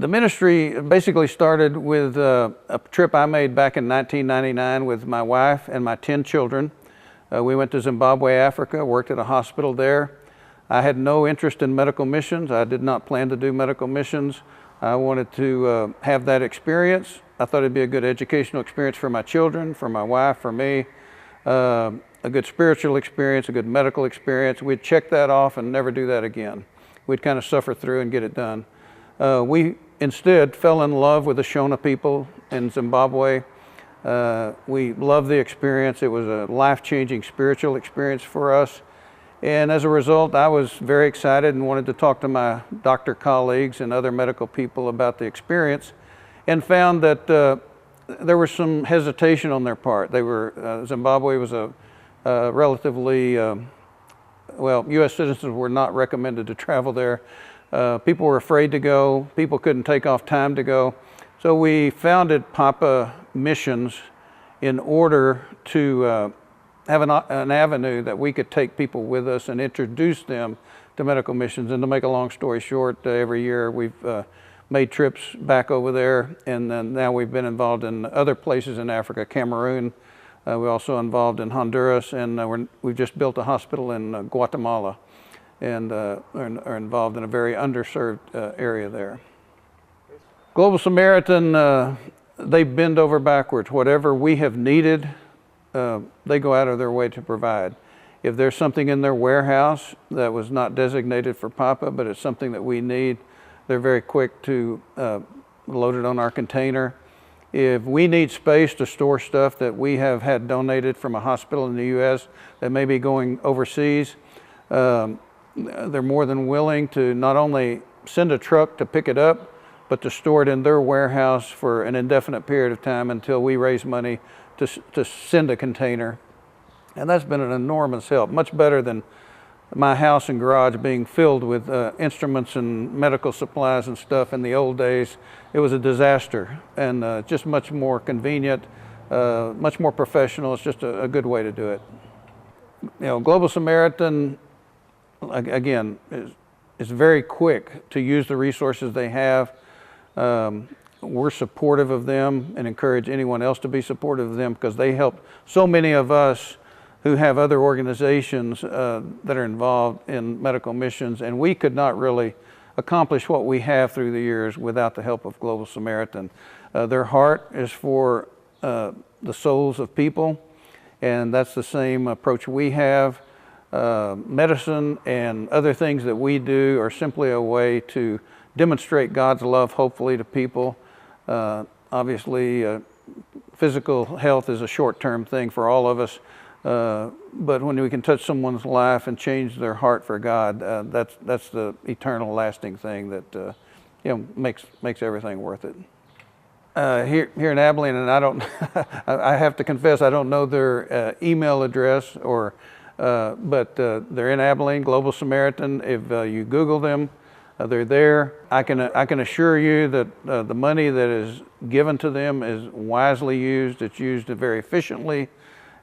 The ministry basically started with a trip I made back in 1999 with my wife and my 10 children. We went to Zimbabwe, Africa, worked at a hospital there. I had no interest in medical missions. I did not plan to do medical missions. I wanted to have that experience. I thought it'd be a good educational experience for my children, for my wife, for me. A good spiritual experience, a good medical experience. We'd check that off and never do that again. We'd kind of suffer through and get it done. We instead fell in love with the Shona people in Zimbabwe. We loved the experience. It was a life-changing spiritual experience for us. And as a result, I was very excited and wanted to talk to my doctor colleagues and other medical people about the experience, and found that there was some hesitation on their part. Zimbabwe was a relatively, U.S. citizens were not recommended to travel there. People were afraid to go. People couldn't take off time to go. So we founded Papa Missions in order to have an avenue that we could take people with us and introduce them to medical missions. And to make a long story short, every year we've made trips back over there, and then now we've been involved in other places in Africa, Cameroon. We're also involved in Honduras, and we've just built a hospital in Guatemala, and are involved in a very underserved area there. Global Samaritan, they bend over backwards. Whatever we have needed, they go out of their way to provide. If there's something in their warehouse that was not designated for Papa, but it's something that we need, they're very quick to load it on our container. If we need space to store stuff that we have had donated from a hospital in the U.S. that may be going overseas, they're more than willing to not only send a truck to pick it up, but to store it in their warehouse for an indefinite period of time until we raise money to send a container. And that's been an enormous help, much better than my house and garage being filled with instruments and medical supplies and stuff in the old days. It was a disaster, and just much more convenient, much more professional. It's just a good way to do it. Global Samaritan, again, is very quick to use the resources they have. We're supportive of them and encourage anyone else to be supportive of them, because they help so many of us who have other organizations that are involved in medical missions, and we could not really accomplish what we have through the years without the help of Global Samaritan. Their heart is for the souls of people, and that's the same approach we have. Medicine and other things that we do are simply a way to demonstrate God's love, hopefully, to people. Obviously, physical health is a short-term thing for all of us, but when we can touch someone's life and change their heart for God, that's the eternal, lasting thing that makes everything worth it. Here in Abilene, and I don't, I have to confess, I don't know their email address, but they're in Abilene, Global Samaritan. If you Google them, they're there. I can assure you that the money that is given to them is wisely used. It's used very efficiently,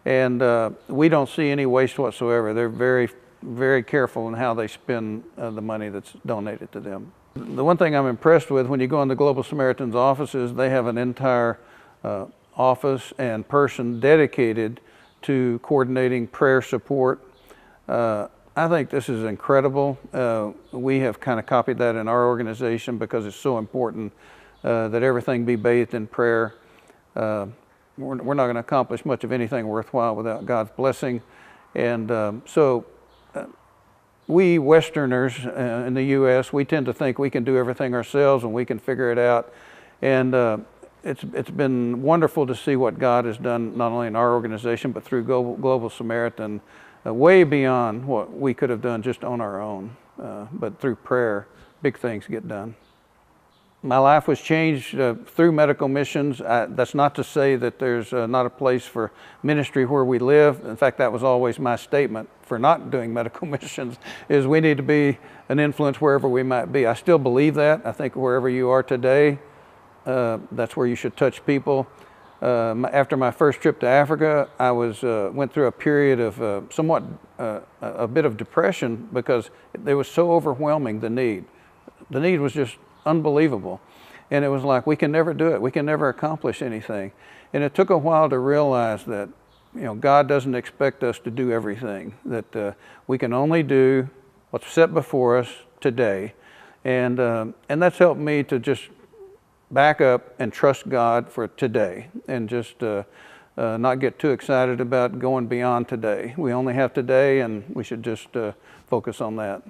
and we don't see any waste whatsoever. They're very, very careful in how they spend the money that's donated to them. The one thing I'm impressed with, when you go into Global Samaritan's offices, they have an entire office and person dedicated to coordinating prayer support. I think this is incredible. We have kind of copied that in our organization because it's so important that everything be bathed in prayer. We're not going to accomplish much of anything worthwhile without God's blessing. And so we Westerners in the U.S., we tend to think we can do everything ourselves and we can figure it out. And it's been wonderful to see what God has done, not only in our organization, but through Global Samaritan, way beyond what we could have done just on our own. But through prayer, big things get done. My life was changed through medical missions. That's not to say that there's not a place for ministry where we live. In fact, that was always my statement for not doing medical missions, is we need to be an influence wherever we might be. I still believe that. I think wherever you are today, that's where you should touch people. After my first trip to Africa, I went through a period of somewhat a bit of depression because it was so overwhelming, the need. The need was just unbelievable. And it was like, we can never do it. We can never accomplish anything. And it took a while to realize that, God doesn't expect us to do everything, that we can only do what's set before us today. And that's helped me to just back up and trust God for today, and just not get too excited about going beyond today. We only have today, and we should just focus on that.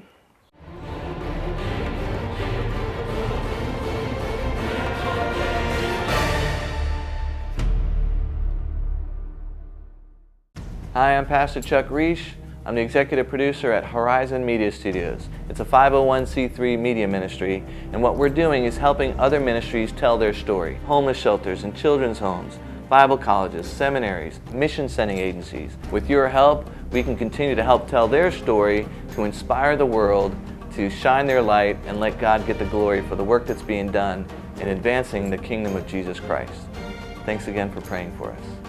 Hi, I'm Pastor Chuck Reish. I'm the executive producer at Horizon Media Studios. It's a 501c3 media ministry, and what we're doing is helping other ministries tell their story. Homeless shelters and children's homes, Bible colleges, seminaries, mission sending agencies. With your help, we can continue to help tell their story, to inspire the world, to shine their light, and let God get the glory for the work that's being done in advancing the kingdom of Jesus Christ. Thanks again for praying for us.